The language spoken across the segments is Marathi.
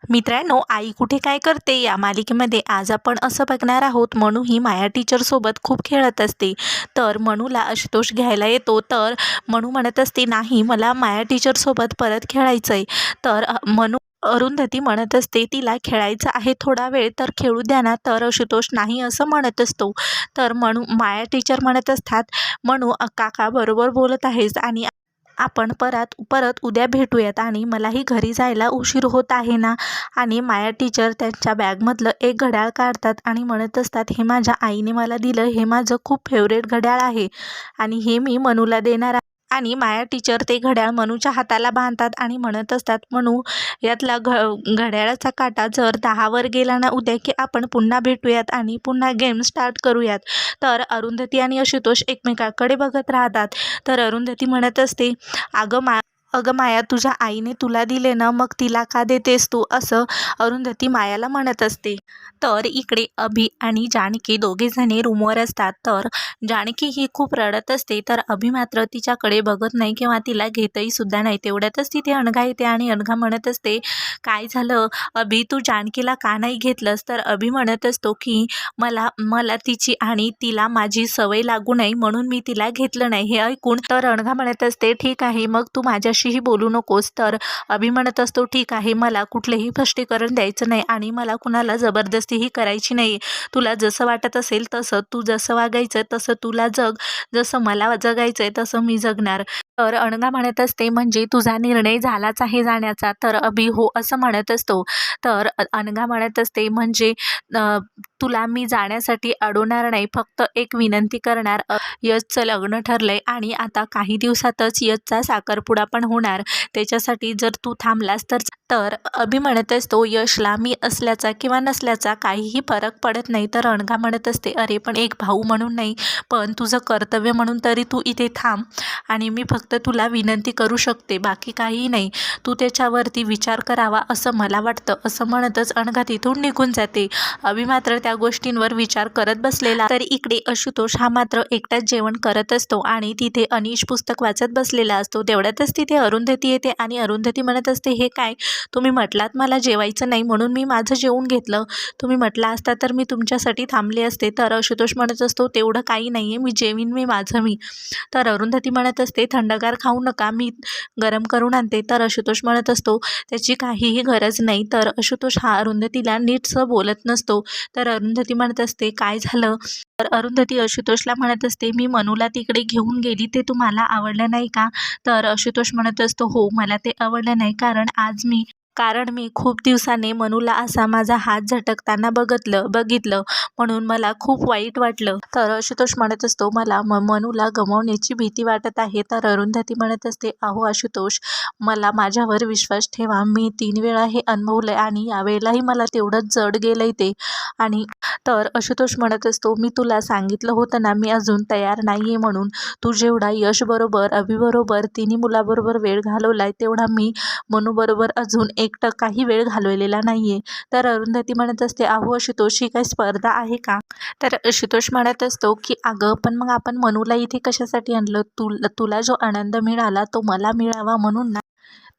मित्रांनो, आई कुठे काय करते या मालिकेमध्ये आज आपण असं बघणार आहोत. मनू ही माया टीचर सोबत खूप खेळत असते. तर मनूला आशुतोष घ्यायला येतो. तर मनू म्हणत असते, नाही मला माया टीचर सोबत परत खेळायचंय. तर मनू अरुंधती म्हणत असते, तिला खेळायचं आहे थोडा वेळ तर खेळू द्या ना. तर आशुतोष नाही असं म्हणत असतो. तर मनू माया टीचर म्हणत असतात, मनू काका बरोबर बोलत आहेस आणि आपण परत परत उद्या भेटूयात आणि मलाही घरी जायला उशीर होत आहे ना. आणि माया टीचर त्यांच्या बॅगमधलं एक घड्याळ काढतात आणि म्हणत असतात, हे माझ्या आईने मला दिलं, हे माझं खूप फेवरेट घड्याळ आहे आणि हे मी मनूला देणार आहे. आणि माया टीचर ते घड्याळ मनूच्या हाताला बांधतात आणि म्हणत असतात, मनू यातला घड्याळाचा काटा जर 10वर गेला ना उद्या, की आपण पुन्हा भेटूयात आणि पुन्हा गेम स्टार्ट करूयात. तर अरुंधती आणि आशुतोष एकमेकाकडे बघत राहतात. तर अरुंधती म्हणत असते, अगं माया, तुझ्या आईने तुला दिले ना, मग तिला का देतेस तू, असं अरुंधती मायाला म्हणत असते. तर इकडे अभि आणि जानकी दोघेजणे रूमवर असतात. तर जानकी ही खूप रडत असते. तर अभि मात्र तिच्याकडे बघत नाही किंवा तिला घेतही सुद्धा नाही. तेवढ्यातच तिथे अनघा येते आणि अनघा म्हणत असते, काय झालं अभि, तू जानकीला का नाही घेतलंस. तर अभि म्हणत असतो की मला तिची आणि तिला माझी सवय लागू नये म्हणून मी तिला घेतलं नाही. हे ऐकून तर अनघा म्हणत असते, ठीक आहे मग तू माझ्याशीही बोलू नकोस. तर अभि म्हणत असतो, ठीक आहे, मला कुठलेही स्पष्टीकरण द्यायचं नाही आणि मला कुणाला जबरदस्तीही करायची नाही. तुला जसं वाटत असेल तसं तू जसं वागायचं तसं तुला जग, जसं मला जगायचंय तसं मी जगणार. तर अनघा म्हणत असते, म्हणजे तुझा निर्णय झालाच आहे जाण्याचा. तर अभि हो असं म्हणत असतो. तर अनघा म्हणत असते, म्हणजे तुला मी जाण्यासाठी अडवणार नाही, फक्त एक विनंती करणार. यशचं लग्न ठरलंय आणि आता काही दिवसातच यशचा साखरपुडा पण होणार. त्याच्यासाठी जर तू थांबलास तर अभि म्हणत असतो, यशला मी असल्याचा किंवा नसल्याचा काहीही फरक पडत नाही. तर अनघा म्हणत असते, अरे पण एक भाऊ म्हणून नाही, पण तुझं कर्तव्य म्हणून तरी तू इथे थांब आणि मी फक्त तुला विनंती करू शकते, बाकी काहीही नाही. तू त्याच्यावरती विचार करावा असं मला वाटतं. असं म्हणतच अनघा तिथून निघून जाते. अभि मात्र त्या गोष्टींवर विचार करत बसलेला. तर इकडे आशुतोष हा मात्र एकटाच जेवण करत असतो आणि तिथे अनीश पुस्तक वाचत बसलेला असतो. तेवढ्यातच तिथे अरुंधती येते आणि अरुंधती म्हणत असते, हे काय, तुम्ही म्हटलात मला जेवायचं नाही म्हणून मी माझं जेवून घेतलं, तुम्ही म्हटला असता तर मी तुमच्यासाठी थांबले असते. तर आशुतोष म्हणत असतो, तेवढं काही नाहीये, मी जेवीन मी माझं मी. तर अरुंधती म्हणत असते, थंडगार खाऊ नका, मी गरम करून आणते. तर आशुतोष म्हणत असतो, त्याची काहीही गरज नाही. तर आशुतोष हा अरुंधतीला नीटसं बोलत नसतो. तर अरुंधती म्हणत असते, काय झालं. तर अरुंधती आशुतोषला म्हणत असते, मी मनूला तिकडे घेऊन गेली, ते तुम्हाला आवडलं नाही का. तर आशुतोष म्हणत असतो, हो मला ते आवडलं नाही, कारण मी खूप दिवसाने मनूला असा माझा हात झटकताना बघितलं म्हणून मला खूप वाईट वाटलं. तर आशुतोष म्हणत असतो, मला मनूला गमावण्याची भीती वाटत आहे. तर अरुंधती म्हणत असते, अहो आशुतोष, मला माझ्यावर विश्वास ठेवा, मी 3 वेळा हे अनुभवलंय आणि यावेळेलाही मला तेवढंच जड गेलंय ते. आणि तर आशुतोष म्हणत असतो, मी तुला सांगितलं होतं ना, मी अजून तयार नाहीये म्हणून. तू जेवढा यशबरोबर, अभिबरोबर, तिन्ही मुलाबरोबर वेळ घालवलाय तेवढा मी मनूबरोबर अजून 1% वेळ घालवलेला नाहीये. तर अरुंधती म्हणत असते, अहो आशुतोष, ही काही स्पर्धा आहे का. तर आशुतोष म्हणत असतो की अगं पण मग आपण मनूला इथे कशासाठी आणलं, तुला जो आनंद मिळाला तो मला मिळावा म्हणून ना.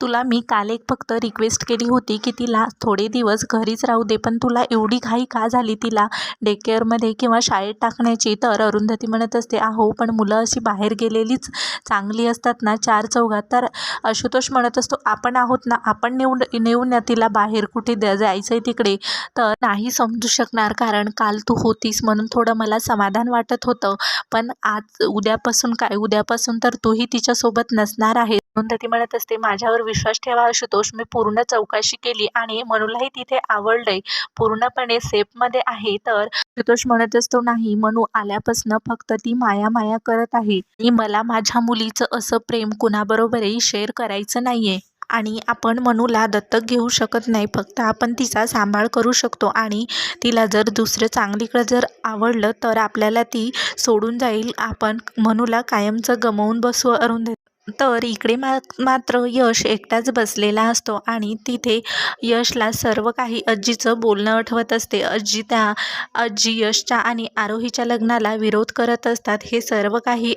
तुला मी काल एक फक्त रिक्वेस्ट केली होती की तिला थोडे दिवस घरीच राहू दे, पण तुला एवढी घाई का झाली तिला डे केअरमध्ये किंवा शाळेत टाकण्याची. तर अरुंधती म्हणत असते, अहो पण मुलं अशी बाहेर गेलेलीच चांगली असतात ना 4 चौघात. तर आशुतोष म्हणत असतो, आपण आहोत ना, आपण नेऊन ना तिला बाहेर, कुठे जायचं आहे तिकडे. तर नाही समजू शकणार, कारण काल तू होतीस म्हणून थोडं मला समाधान वाटत होतं, पण उद्यापासून तर तूही तिच्यासोबत नसणार आहे. अरुंधती म्हणत असते, माझ्यावर विश्वास ठेवा आशुतोष, मी पूर्ण चौकशी केली आणि मनूलाही तिथे आवडलंय, पूर्णपणे सेफमध्ये आहे. तर आशुतोष म्हणत असतो, नाही, मनू आल्यापासून फक्त ती माया करत आहे आणि मला माझ्या मुलीचं असं प्रेम कुणाबरोबरही शेअर करायचं नाहीये आणि आपण मनूला दत्तक घेऊ शकत नाही, फक्त आपण तिचा सांभाळ करू शकतो आणि तिला जर दुसरं चांगलीकडे जर आवडलं तर आपल्याला ती सोडून जाईल, आपण मनूला कायमचं गमावून बसू. अरुंधती तर इकडे मात्र यश एकटाच बसलेला असतो आणि तिथे यशला सर्व काही आजीचं बोलणं आठवत असते. आजी यशच्या आणि आरोहीच्या लग्नाला विरोध करत असतात. हे सर्व काही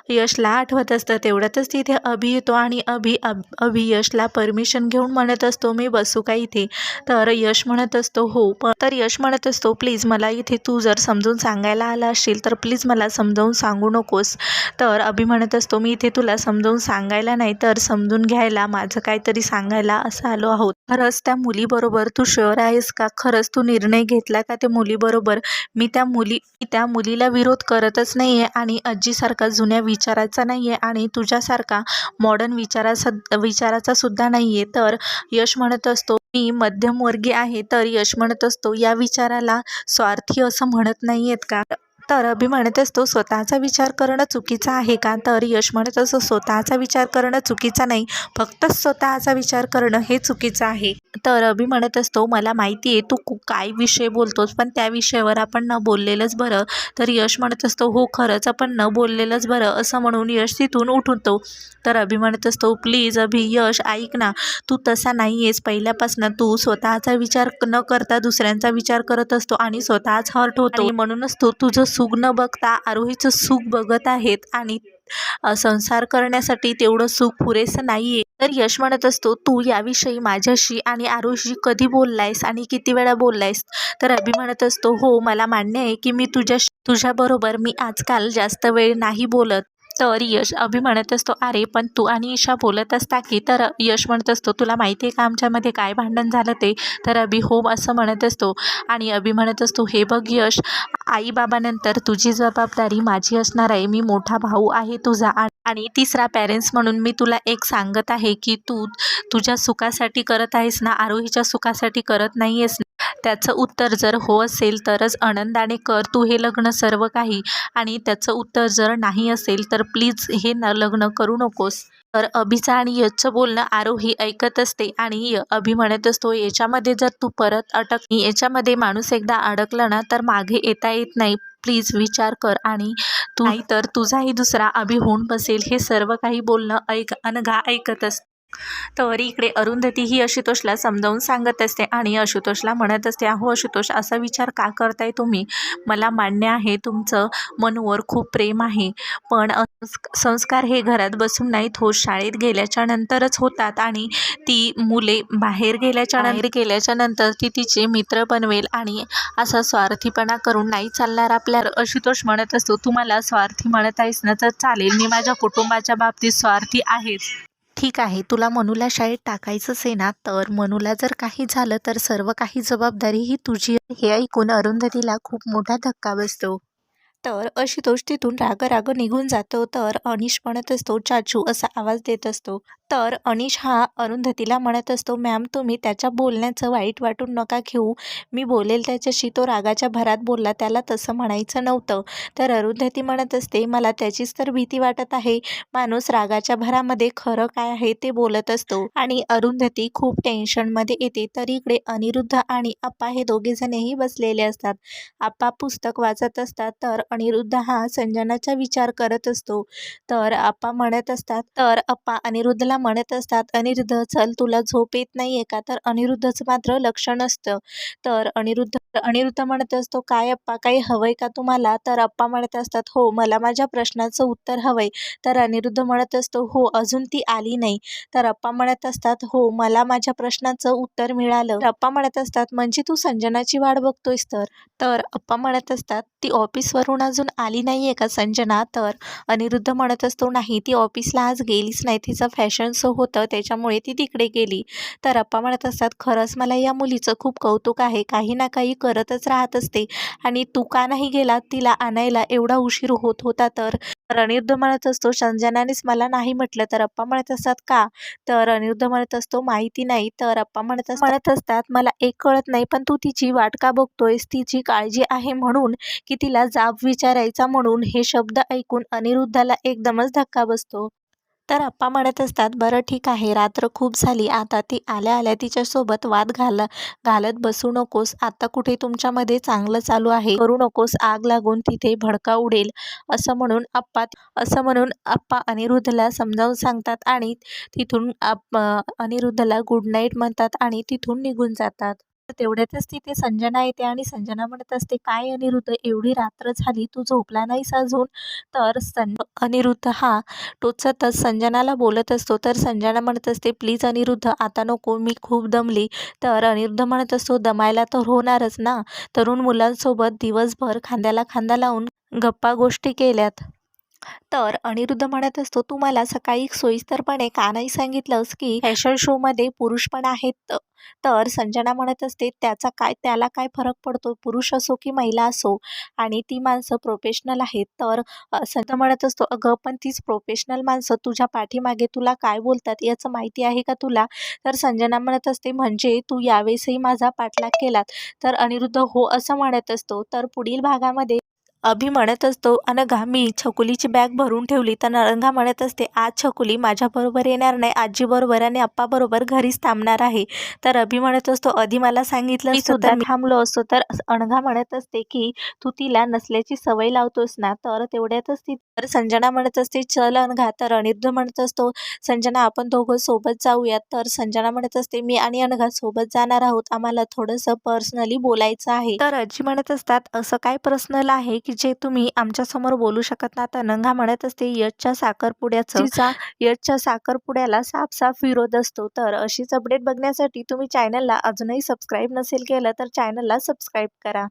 यशला आठवत असतं. तेवढ्यातच तिथे अभि येतो आणि अभि यशला परमिशन घेऊन म्हणत असतो, मी बसू का इथे? तर यश म्हणत असतो हो. तर यश म्हणत असतो, प्लीज मला इथे तू जर समजून सांगायला आला असशील तर प्लीज मला समजावून सांगू नकोस. तर अभि म्हणत असतो, मी इथे तुला समजावून सांगायला नाही तर समजून घ्यायला, माझं काहीतरी सांगायला असं आलो आहोत. खरंच त्या मुलीबरोबर तू शुअर आहेस का? खरंच तू निर्णय घेतला का त्या मुलीबरोबर? मी त्या मुलीला विरोध करतच नाही आहे आणि आजीसारखा जुन्या विचाराचा नाही आहे आणि तुझ्यासारखा मॉडर्न विचाराचा सुद्धा नाही आहे. तर यश म्हणत असतो, मी मध्यमवर्गीय आहे. तर यश म्हणत असतो, या विचाराला स्वार्थी असं म्हणत नाही आहेत का? तर अभि म्हणत असतो, स्वतःचा विचार करणं चुकीचं आहे का? तर यश म्हणत असतो, स्वतःचा विचार करणं चुकीचा नाही, फक्त स्वतःचा विचार करणं हे चुकीचं आहे. तर अभि म्हणत असतो, मला माहिती आहे तू काय विषय बोलतोस, पण त्या विषयावर आपण न बोललेलंच बरं. तर यश म्हणत असतो, हो खरंच आपण न बोललेलंच बरं, असं म्हणून यश तिथून उठतो. तर अभि म्हणत असतो, प्लीज अभि, यश ऐक ना, तू तसा नाही आहेस. पहिल्यापासून तू स्वतःचा विचार न करता दुसऱ्यांचा विचार करत असतो आणि स्वतःच हर्ट होतो आणि म्हणूनच तू तुझं सुख न बघता आरोहीचं सुख बघत आहेत आणि संसार करण्यासाठी तेवढं सुख पुरेसं नाहीये. तर यश म्हणत असतो, तू याविषयी माझ्याशी आणि आरुषी कधी बोललायस आणि किती वेळा बोललायस? तर अभि म्हणत असतो, हो मला मान्य आहे की मी तुझ्याबरोबर मी आजकाल जास्त वेळ नाही बोलत. तर अभि म्हणत असतो, अरे पण तू आणि ईशा बोलत असता की? तर यश म्हणत असतो, तुला माहिती आहे का आमच्यामध्ये काय भांडण झालं ते? तर अभि हो असं म्हणत असतो आणि अभि म्हणत असतो, हे बघ यश, आई बाबानंतर तुझी जबाबदारी माझी असणार आहे. मी मोठा भाऊ आहे तुझा आणि तिसरा पॅरेंट्स म्हणून मी तुला एक सांगत आहे की तू तुझ्या सुखासाठी करत आहेस ना, आरोहीच्या सुखासाठी करत नाही आहेस ना? त्याचं उत्तर जर हो असेल तरच आनंदाने कर तू हे लग्न सर्व काही, आणि त्याचं उत्तर जर नाही असेल तर प्लीज हे लग्न करू नकोस. तर अभिचं आणि यशचं बोलणं आरोही ऐकत असते आणि अभि म्हणत असतो, याच्यामध्ये जर तू परत याच्यामध्ये माणूस एकदा अडकला ना तर मागे येता येत नाही. प्लीज विचार कर आणि तू नाही तर तुझाही दुसरा अभि होऊन बसेल. हे सर्व काही बोलणं अनघा ऐकत असते. तर इकडे अरुंधती ही आशुतोषला समजावून सांगत असते आणि आशुतोषला म्हणत असते, अहो आशुतोष, असा विचार का करताय तुम्ही? मला मान्य आहे तुमचं मनूवर खूप प्रेम आहे, पण संस्कार हे घरात बसून नाहीत होत, शाळेत गेल्याच्या नंतरच होतात आणि ती मुले बाहेर गेल्याच्या नंतर ती तिचे मित्र बनवेल आणि असा स्वार्थीपणा करून नाही चालणार आपल्या. आशुतोष म्हणत असतो, तुम्हाला स्वार्थी म्हणत आहेस ना तर चालेल, मी माझ्या कुटुंबाच्या बाबतीत स्वार्थी आहेच. ठीक आहे, तुला मनूला शाळेत टाकायचंच आहे ना, तर मनूला जर काही झालं तर सर्व काही जबाबदारी ही तुझी. हे ऐकून अरुंधतीला खूप मोठा धक्का बसतो. तर आशुतोष तिथून राग निघून जातो. तर अनिश म्हणत असतो, चाचू असा आवाज देत असतो. तर अनिश हा अरुंधतीला म्हणत असतो, मॅम तुम्ही त्याच्या बोलण्याचं वाईट वाटून नका घेऊ, मी बोलेल त्याच्याशी, तो रागाच्या भरात बोलला, त्याला तसं म्हणायचं नव्हतं. तर अरुंधती म्हणत असते, मला त्याचीच तर भीती वाटत आहे. माणूस रागाच्या भरामध्ये खरं काय आहे ते बोलत असतो आणि अरुंधती खूप टेन्शनमध्ये येते. तर इकडे अनिरुद्ध आणि आप्पा हे दोघेजणही बसलेले असतात. आप्पा पुस्तक वाचत असतात तर अनिरुद्ध हा संजनाचा विचार करत असतो. तर आप्पा अनिरुद्धला म्हणत असतात, अनिरुद्ध चल, तुला झोप येत नाहीये का? तर अनिरुद्धचं मात्र लक्ष नसतं. तर अनिरुद्ध म्हणत असतो, काय आप्पा, काही हवंय का तुम्हाला? तर आप्पा म्हणत असतात, हो मला माझ्या प्रश्नाचं उत्तर हवंय. तर अनिरुद्ध म्हणत असतो, हो अजून ती आली नाही. तर आप्पा म्हणत असतात, हो मला माझ्या प्रश्नाचं उत्तर मिळालं. तर आप्पा म्हणत असतात, म्हणजे तू संजनाची वाट बघतोयस? तर आप्पा म्हणत असतात, ती ऑफिसवरून अजून आली नाहीये का संजना? तर अनिरुद्ध म्हणत असतो, नाही ती ऑफिसला आज गेलीच नाही, तिचं फॅशन शो होतं त्याच्यामुळे ती तिकडे गेली. तर आप्पा म्हणत असतात, खरंच मला या मुलीचं खूप कौतुक आहे, काही ना काही करतच राहत असते आणि तू का नाही गेला तिला आणायला? एवढा उशीर होत होता. तर अनिरुद्ध म्हणत असतो, संजनानेच मला नाही म्हटलं. तर आप्पा म्हणत असतात, का? तर अनिरुद्ध म्हणत असतो, माहिती नाही. तर आप्पा म्हणत असतात, मला एक कळत नाही, पण तू तिची वाट का बघतोयस? तिची काळजी आहे म्हणून की तिला जाब विचारायचा म्हणून? हे शब्द ऐकून अनिरुद्धाला एकदमच धक्का बसतो. तर आप्पा म्हणत असतात, बरं ठीक आहे, रात्र खूप झाली, आता ती आल्या आल्या तिच्यासोबत वाद घालत बसू नकोस. आता कुठे तुमच्यामध्ये चांगलं चालू आहे, करू नकोस, आग लागून तिथे भडका उडेल. असं म्हणून आप्पा अनिरुद्धला समजावून सांगतात आणि तिथून अनिरुद्धला गुड नाईट म्हणतात आणि तिथून निघून जातात. तर तेवढ्यातच तिथे संजना येते आणि संजना म्हणत असते, काय अनिरुद्ध, एवढी रात्र झाली, तू झोपला नाहीस अजून? तर अनिरुद्ध हा टोचतच संजनाला बोलत असतो. तर संजना म्हणत असते, प्लीज अनिरुद्ध, आता नको, मी खूप दमली. तर अनिरुद्ध म्हणत असतो, दमायला तर होणारच ना, तरुण मुलांसोबत दिवसभर खांद्याला खांदा लावून गप्पा गोष्टी केल्यात. तर अनिरुद्ध म्हणत असतो, तू मला सकाळी सोयीस्करपणे का नाही सांगितलंस की फॅशन शोमध्ये पुरुष पण आहेत? तर संजना म्हणत असते, त्याला काय फरक पडतो, पुरुष असो की महिला असो, आणि ती माणसं प्रोफेशनल आहेत. तर संजना म्हणत असतो, अगं पण तीच प्रोफेशनल माणसं तुझ्या पाठीमागे तुला काय बोलतात याचं माहिती आहे का तुला? तर संजना म्हणत असते, म्हणजे तू यावेळेसही माझा पाठलाग केलात? तर अनिरुद्ध हो असं म्हणत असतो. तर पुढील भागामध्ये अभि म्हणत असतो, अनघा, मी छकुलीची बॅग भरून ठेवली. तर अनघा म्हणत असते, आज छकुली माझ्याबरोबर येणार नाही, आजीबरोबर आणि आप्पाबरोबर घरीच थांबणार आहे. तर अभि म्हणत असतो, आधी मला सांगितलं असतं तर मी थांबलो असतो. तर अनघा म्हणत असते की तू तिला नसल्याची सवय लावतोस ना. तर तेवढ्यातच तर संजना म्हणत असते, चल अनघा. तर अनिरुद्ध म्हणत असतो, संजना, आपण दोघं सोबत जाऊयात. तर संजना म्हणत असते, मी आणि अनघा सोबत जाणार आहोत, आम्हाला थोडंसं पर्सनली बोलायचं आहे. तर आजी म्हणत असतात, असं काय पर्सनल आहे की जे तुम्ही आमच्यासमोर बोलू शकत ना? तर अनघा म्हणत असते, यशच्या साखरपुड्याला साफ विरोध असतो. तर अशीच अपडेट बघण्यासाठी तुम्ही चॅनलला अजूनही सबस्क्राईब नसेल केलं तर चॅनलला सबस्क्राईब करा.